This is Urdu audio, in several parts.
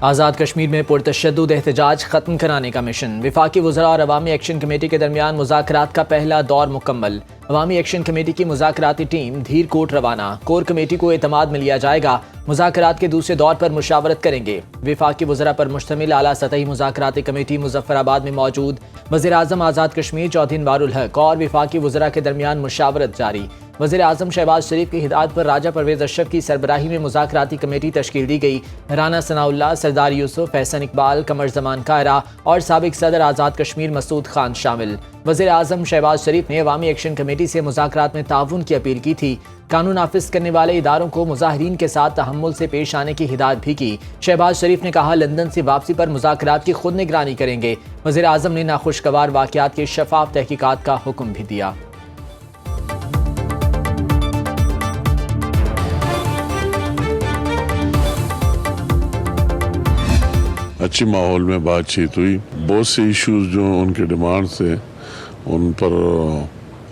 آزاد کشمیر میں پرتشدد احتجاج ختم کرانے کا مشن۔ وفاقی وزراء اور عوامی ایکشن کمیٹی کے درمیان مذاکرات کا پہلا دور مکمل۔ عوامی ایکشن کمیٹی کی مذاکراتی ٹیم دھیر کوٹ روانہ۔ کور کمیٹی کو اعتماد میں لیا جائے گا۔ مذاکرات کے دوسرے دور پر مشاورت کریں گے۔ وفاقی وزراء پر مشتمل اعلیٰ سطحی مذاکراتی کمیٹی مظفر آباد میں موجود۔ وزیر اعظم آزاد کشمیر چودھری انوار الحق اور وفاقی وزراء کے درمیان مشاورت جاری۔ وزیر اعظم شہباز شریف کی ہدایت پر راجہ پرویز اشرف کی سربراہی میں مذاکراتی کمیٹی تشکیل دی گئی۔ رانا ثناء اللہ، سردار یوسف، احسن اقبال، قمر زمان کائرہ اور سابق صدر آزاد کشمیر مسعود خان شامل۔ وزیر اعظم شہباز شریف نے عوامی ایکشن کمیٹی سے مذاکرات میں تعاون کی اپیل کی تھی۔ قانون نافذ کرنے والے اداروں کو مظاہرین کے ساتھ تحمل سے پیش آنے کی ہدایت بھی کی۔ شہباز شریف نے کہا لندن سے واپسی پر مذاکرات کی خود نگرانی کریں گے۔ وزیر اعظم نے ناخوشگوار واقعات کی شفاف تحقیقات کا حکم بھی دیا۔ اچھی ماحول میں بات چیت ہوئی۔ بہت سے ایشوز جو ان کے ڈیمانڈ تھے ان پر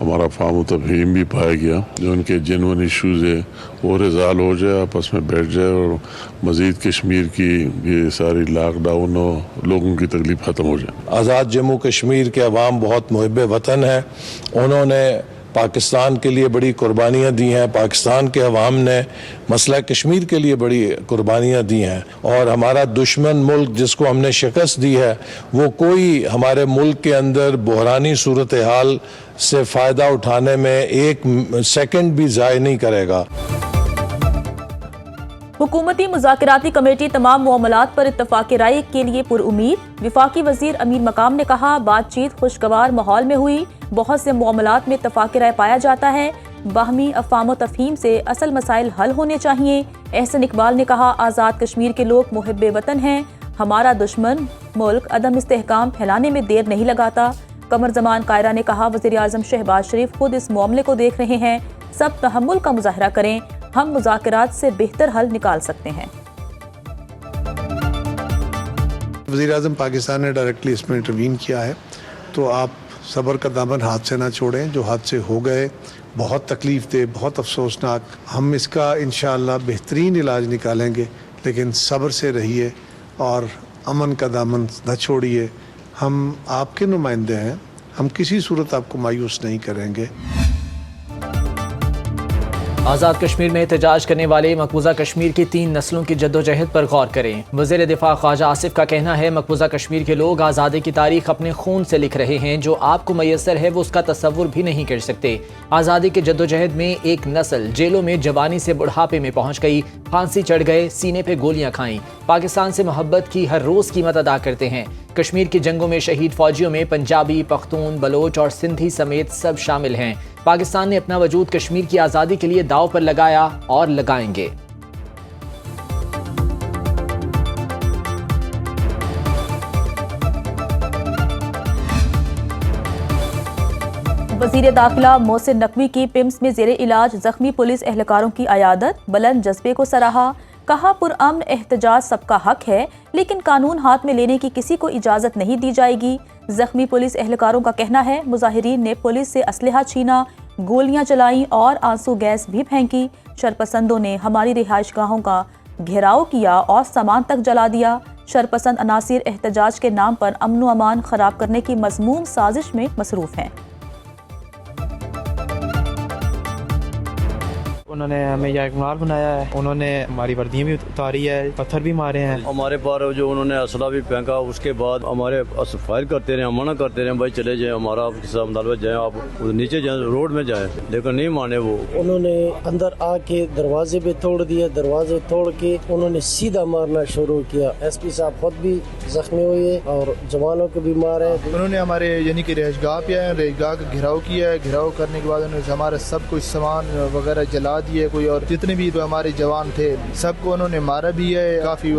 ہمارا فہم و تفہیم بھی پایا گیا۔ جو ان کے جینوئن ایشوز ہے وہ ریزالو ہو جائے، آپس میں بیٹھ جائے اور مزید کشمیر کی یہ ساری لاک ڈاؤن اور لوگوں کی تکلیف ختم ہو جائے۔ آزاد جموں کشمیر کے عوام بہت محب وطن ہیں۔ انہوں نے پاکستان کے لیے بڑی قربانیاں دی ہیں۔ پاکستان کے عوام نے مسئلہ کشمیر کے لیے بڑی قربانیاں دی ہیں، اور ہمارا دشمن ملک جس کو ہم نے شکست دی ہے وہ کوئی ہمارے ملک کے اندر بحرانی صورتحال سے فائدہ اٹھانے میں ایک سیکنڈ بھی ضائع نہیں کرے گا۔ حکومتی مذاکراتی کمیٹی تمام معاملات پر اتفاق رائے کے لیے پر امید۔ وفاقی وزیر امیر مقام نے کہا بات چیت خوشگوار ماحول میں ہوئی، بہت سے معاملات میں اتفاق رائے پایا جاتا ہے، باہمی افہام و تفہیم سے اصل مسائل حل ہونے چاہیے۔ احسن اقبال نے کہا آزاد کشمیر کے لوگ محب وطن ہیں، ہمارا دشمن ملک عدم استحکام پھیلانے میں دیر نہیں لگاتا۔ قمر زمان کائرہ نے کہا وزیر اعظم شہباز شریف خود اس معاملے کو دیکھ رہے ہیں، سب تحمل کا مظاہرہ کریں، ہم مذاکرات سے بہتر حل نکال سکتے ہیں۔ وزیر اعظم پاکستان نے ڈائریکٹلی اس میں انٹروین کیا ہے، تو آپ صبر کا دامن ہاتھ سے نہ چھوڑیں۔ جو حادثے ہو گئے بہت تکلیف دہ، بہت افسوسناک، ہم اس کا انشاءاللہ بہترین علاج نکالیں گے، لیکن صبر سے رہیے اور امن کا دامن نہ چھوڑیے۔ ہم آپ کے نمائندے ہیں، ہم کسی صورت آپ کو مایوس نہیں کریں گے۔ آزاد کشمیر میں احتجاج کرنے والے مقبوضہ کشمیر کی 3 نسلوں کی جدوجہد پر غور کریں۔ وزیر دفاع خواجہ آصف کا کہنا ہے مقبوضہ کشمیر کے لوگ آزادی کی تاریخ اپنے خون سے لکھ رہے ہیں، جو آپ کو میسر ہے وہ اس کا تصور بھی نہیں کر سکتے۔ آزادی کی جدوجہد میں ایک نسل جیلوں میں جوانی سے بڑھاپے میں پہنچ گئی، پھانسی چڑھ گئے، سینے پہ گولیاں کھائیں، پاکستان سے محبت کی ہر روز قیمت ادا کرتے ہیں۔ کشمیر کی جنگوں میں شہید فوجیوں میں پنجابی، پختون، بلوچ اور سندھی سمیت سب شامل ہیں۔ پاکستان نے اپنا وجود کشمیر کی آزادی کے لیے داؤ پر لگایا اور لگائیں گے۔ وزیر داخلہ محسن نقوی کی پمس میں زیر علاج زخمی پولیس اہلکاروں کی عیادت، بلند جذبے کو سراہا، کہا پرامن احتجاج سب کا حق ہے، لیکن قانون ہاتھ میں لینے کی کسی کو اجازت نہیں دی جائے گی۔ زخمی پولیس اہلکاروں کا کہنا ہے مظاہرین نے پولیس سے اسلحہ چھینا، گولیاں چلائیں اور آنسو گیس بھی پھینکی۔ شرپسندوں نے ہماری رہائش گاہوں کا گھیراؤ کیا اور سامان تک جلا دیا۔ شرپسند عناصر احتجاج کے نام پر امن و امان خراب کرنے کی مذموم سازش میں مصروف ہیں۔ انہوں نے ہمیں یہ اقمال بنایا ہے، انہوں نے ہماری وردیاں بھی اتاری ہے، پتھر بھی مارے ہیں ہمارے پر، جو انہوں نے اسلحہ بھی پھینکا۔ اس کے بعد ہمارے فائر کرتے رہے، منع کرتے رہے بھائی چلے جائیں، ہمارا آپ کے ساتھ مطالبہ جائیں، آپ نیچے جائیں، روڈ میں جائیں، لیکن نہیں مانے وہ۔ انہوں نے اندر آ کے دروازے پہ توڑ دیا، دروازے توڑ کے انہوں نے سیدھا مارنا شروع کیا۔ ایس پی صاحب خود بھی زخمی ہوئے اور جوانوں کو بھی مارے۔ انہوں نے ہمارے یعنی کہ رہائش گاہ پہ آئے، رہائش گاہ کا گھیراؤ کیا ہے، گھیراؤ کرنے کے بعد انہوں نے ہمارا سب کچھ سامان وغیرہ جلا دیے، کوئی اور جتنے بھی ہمارے جوان تھے سب کو انہوں نے مارا بھی ہے، کافی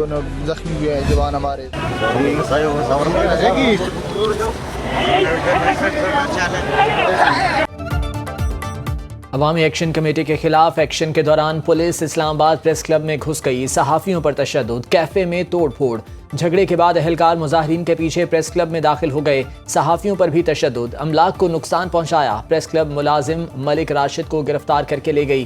زخمی ہوئے ہیں جوان ہمارے۔ عوامی ایکشن کمیٹی کے خلاف ایکشن کے دوران پولیس اسلام آباد پریس کلب میں گھس گئی، صحافیوں پر تشدد، کیفے میں توڑ پھوڑ۔ جھگڑے کے بعد اہلکار مظاہرین کے پیچھے پریس کلب میں داخل ہو گئے، صحافیوں پر بھی تشدد، املاک کو نقصان پہنچایا۔ پریس کلب ملازم ملک راشد کو گرفتار کر کے لے گئی۔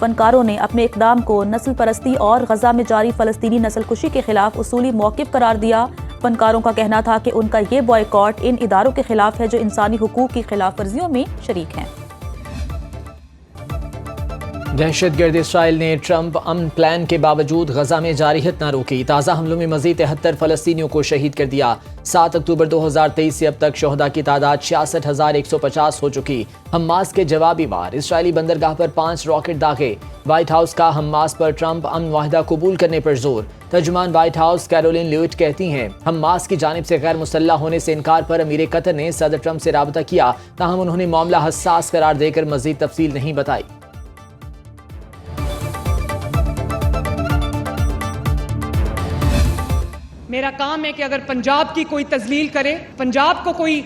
فنکاروں نے اپنے اقدام کو نسل پرستی اور غزہ میں جاری فلسطینی نسل کشی کے خلاف اصولی موقف قرار دیا۔ فنکاروں کا کہنا تھا کہ ان کا یہ بائیکاٹ ان اداروں کے خلاف ہے جو انسانی حقوق کی خلاف ورزیوں میں شریک ہیں۔ دہشت گرد اسرائیل نے ٹرمپ امن پلان کے باوجود غزہ میں جارحیت نہ روکی۔ تازہ حملوں میں مزید 73 فلسطینیوں کو شہید کر دیا۔ 7 اکتوبر 2023 سے اب تک شہداء کی تعداد 66,150 ہو چکی۔ حماس کے جوابی وار اسرائیلی بندرگاہ پر 5 راکٹ داغے۔ وائٹ ہاؤس کا حماس پر ٹرمپ امن معاہدہ قبول کرنے پر زور۔ ترجمان وائٹ ہاؤس کیرولین لیوٹ کہتی ہیں حماس کی جانب سے غیر مسلح ہونے سے انکار پر امیر قطر نے صدر ٹرمپ سے رابطہ کیا، تاہم انہوں نے معاملہ حساس قرار دے کر مزید تفصیل نہیں بتائی۔ میرا کام ہے کہ اگر پنجاب کی کوئی تذلیل کرے، پنجاب کو کوئی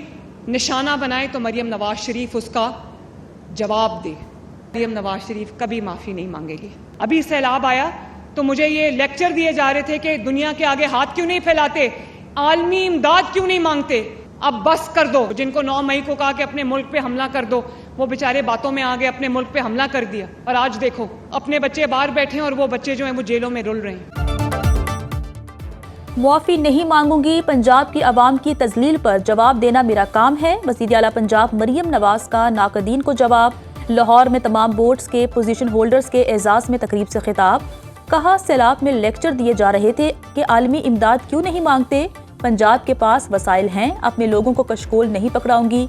نشانہ بنائے تو مریم نواز شریف اس کا جواب دے۔ مریم نواز شریف کبھی معافی نہیں مانگے گی۔ ابھی سیلاب آیا تو مجھے یہ لیکچر دیے جا رہے تھے کہ دنیا کے آگے ہاتھ کیوں نہیں پھیلاتے، عالمی امداد کیوں نہیں مانگتے۔ اب بس کر دو۔ جن کو 9 مئی کو کہا کہ اپنے ملک پہ حملہ کر دو، وہ بیچارے باتوں میں آگے اپنے ملک پہ حملہ کر دیا، اور آج دیکھو اپنے بچے باہر بیٹھے ہیں اور وہ بچے جو ہیں وہ جیلوں میں رل رہے ہیں۔ معافی نہیں مانگوں گی، پنجاب کی عوام کی تذلیل پر جواب دینا میرا کام ہے۔ وزیر اعلیٰ پنجاب مریم نواز کا ناقدین کو جواب۔ لاہور میں تمام بورڈز کے پوزیشن ہولڈرز کے اعزاز میں تقریب سے خطاب۔ کہا سیلاب میں لیکچر دیے جا رہے تھے کہ عالمی امداد کیوں نہیں مانگتے، پنجاب کے پاس وسائل ہیں، اپنے لوگوں کو کشکول نہیں پکڑاؤں گی۔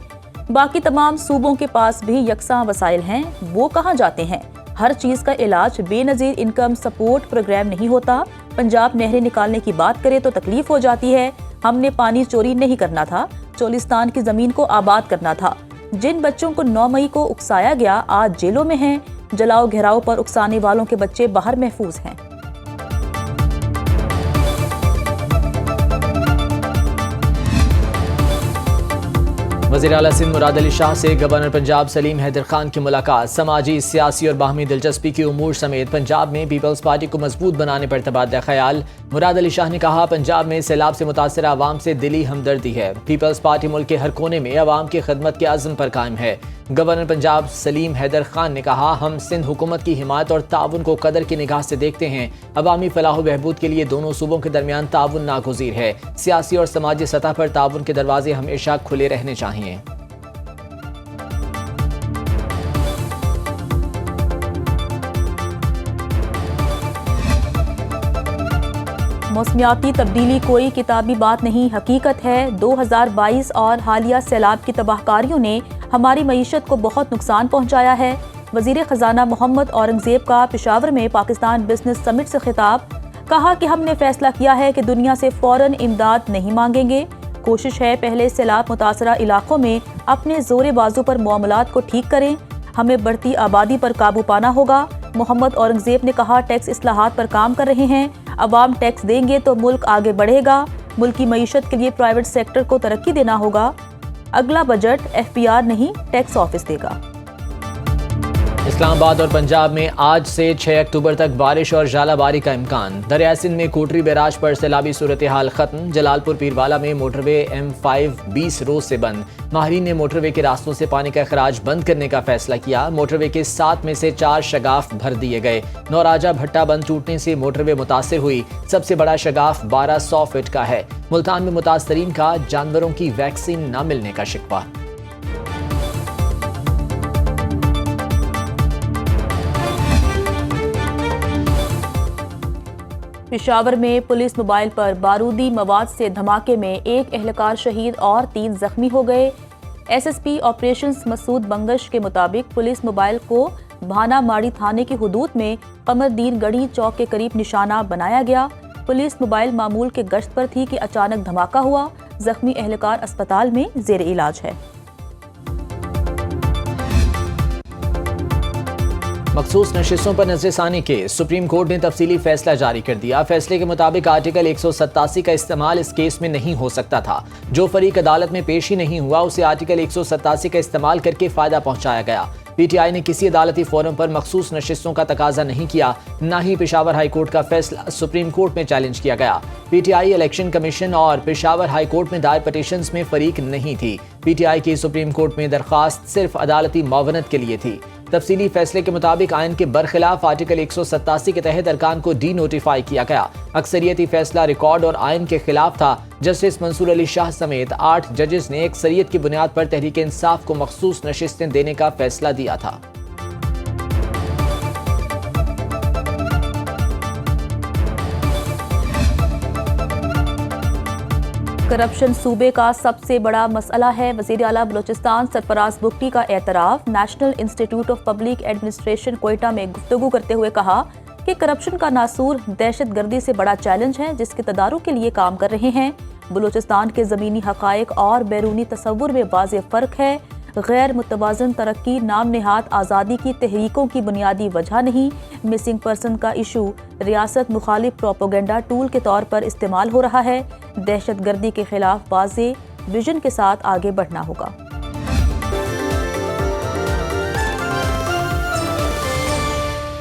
باقی تمام صوبوں کے پاس بھی یکساں وسائل ہیں، وہ کہاں جاتے ہیں؟ ہر چیز کا علاج بے نظیر انکم سپورٹ پروگرام نہیں ہوتا۔ پنجاب نہریں نکالنے کی بات کرے تو تکلیف ہو جاتی ہے۔ ہم نے پانی چوری نہیں کرنا تھا، چولستان کی زمین کو آباد کرنا تھا۔ جن بچوں کو 9 مئی کو اکسایا گیا آج جیلوں میں ہیں، جلاؤ گھیراؤ پر اکسانے والوں کے بچے باہر محفوظ ہیں۔ وزیر اعلیٰ سندھ مراد علی شاہ سے گورنر پنجاب سلیم حیدر خان کی ملاقات۔ سماجی، سیاسی اور باہمی دلچسپی کے امور سمیت پنجاب میں پیپلز پارٹی کو مضبوط بنانے پر تبادلہ خیال۔ مراد علی شاہ نے کہا پنجاب میں سیلاب سے متاثرہ عوام سے دلی ہمدردی ہے۔ پیپلز پارٹی ملک کے ہر کونے میں عوام کی خدمت کے عزم پر قائم ہے۔ گورنر پنجاب سلیم حیدر خان نے کہا ہم سندھ حکومت کی حمایت اور تعاون کو قدر کی نگاہ سے دیکھتے ہیں۔ عوامی فلاح و بہبود کے لیے دونوں صوبوں کے درمیان تعاون ناگزیر ہے۔ سیاسی اور سماجی سطح پر تعاون کے دروازے ہمیشہ کھلے رہنے چاہیے۔ موسمیاتی تبدیلی کوئی کتابی بات نہیں، حقیقت ہے۔ 2022 اور حالیہ سیلاب کی تباہ کاریوں نے ہماری معیشت کو بہت نقصان پہنچایا ہے۔ وزیر خزانہ محمد اورنگزیب کا پشاور میں پاکستان بزنس سمٹ سے خطاب۔ کہا کہ ہم نے فیصلہ کیا ہے کہ دنیا سے فوراً امداد نہیں مانگیں گے۔ کوشش ہے پہلے سیلاب متاثرہ علاقوں میں اپنے زور بازو پر معاملات کو ٹھیک کریں۔ ہمیں بڑھتی آبادی پر قابو پانا ہوگا۔ محمد اورنگزیب نے کہا ٹیکس اصلاحات پر کام کر رہے ہیں۔ عوام ٹیکس دیں گے تو ملک آگے بڑھے گا۔ ملک کی معیشت کے لیے پرائیویٹ سیکٹر کو ترقی دینا ہوگا۔ اگلا بجٹ FPR نہیں ٹیکس آفس دے گا۔ اسلام آباد اور پنجاب میں آج سے 6 اکتوبر تک بارش اور ژالہ باری کا امکان۔ دریائے سندھ میں کوٹری بیراج پر سیلابی صورتحال ختم۔ جلال پور پیروالا میں موٹر وے M5 20 روز سے بند۔ ماہرین نے موٹر وے کے راستوں سے پانی کا اخراج بند کرنے کا فیصلہ کیا۔ موٹر وے کے 7 میں سے 4 شگاف بھر دیے گئے۔ نوراجہ بھٹا بند ٹوٹنے سے موٹر وے متاثر ہوئی۔ سب سے بڑا شگاف 1200 فٹ کا ہے۔ ملتان میں متاثرین کا جانوروں کی ویکسین نہ ملنے کا شکوہ۔ پشاور میں پولیس موبائل پر بارودی مواد سے دھماکے میں 1 اہلکار شہید اور 3 زخمی ہو گئے۔ SSP آپریشنز مسعود بنگش کے مطابق پولیس موبائل کو بھانا ماڑی تھانے کی حدود میں قمر دین گڑھی چوک کے قریب نشانہ بنایا گیا۔ پولیس موبائل معمول کے گشت پر تھی کہ اچانک دھماکہ ہوا۔ زخمی اہلکار اسپتال میں زیر علاج ہے۔ مخصوص نشستوں پر نظر ثانی کے سپریم کورٹ نے تفصیلی فیصلہ جاری کر دیا۔ فیصلے کے مطابق آرٹیکل 187 کا استعمال اس کیس میں نہیں ہو سکتا تھا۔ جو فریق عدالت میں پیش ہی نہیں ہوا اسے آرٹیکل 187 کا استعمال کر کے فائدہ پہنچایا گیا۔ PTI نے کسی عدالتی فورم پر مخصوص نشستوں کا تقاضا نہیں کیا، نہ ہی پشاور ہائی کورٹ کا فیصلہ سپریم کورٹ میں چیلنج کیا گیا۔ PTI الیکشن کمیشن اور پشاور ہائی کورٹ میں دائر پٹیشنز میں فریق نہیں تھی۔ PTI کی سپریم کورٹ میں درخواست صرف عدالتی معاونت کے لیے تھی۔ تفصیلی فیصلے کے مطابق آئین کے برخلاف آرٹیکل 187 کے تحت ارکان کو ڈی نوٹیفائی کیا گیا۔ اکثریتی فیصلہ ریکارڈ اور آئین کے خلاف تھا۔ جسٹس منصور علی شاہ سمیت 8 ججز نے اکثریت کی بنیاد پر تحریک انصاف کو مخصوص نشستیں دینے کا فیصلہ دیا تھا۔ کرپشن صوبے کا سب سے بڑا مسئلہ ہے، وزیر اعلیٰ بلوچستان سرفراز بگٹی کا اعتراف۔ National institute of public administration Quetta میں گفتگو کرتے ہوئے کہا کہ کرپشن کا ناسور دہشت گردی سے بڑا چیلنج ہے جس کے تدارک کے لیے کام کر رہے ہیں۔ بلوچستان کے زمینی حقائق اور بیرونی تصور میں واضح فرق ہے۔ غیر متوازن ترقی نام نہاد آزادی کی تحریکوں کی بنیادی وجہ نہیں۔ مسنگ پرسن کا ایشو ریاست مخالف پروپیگنڈا ٹول کے طور پر استعمال ہو رہا ہے۔ دہشت گردی کے خلاف واضح ویژن کے ساتھ آگے بڑھنا ہوگا۔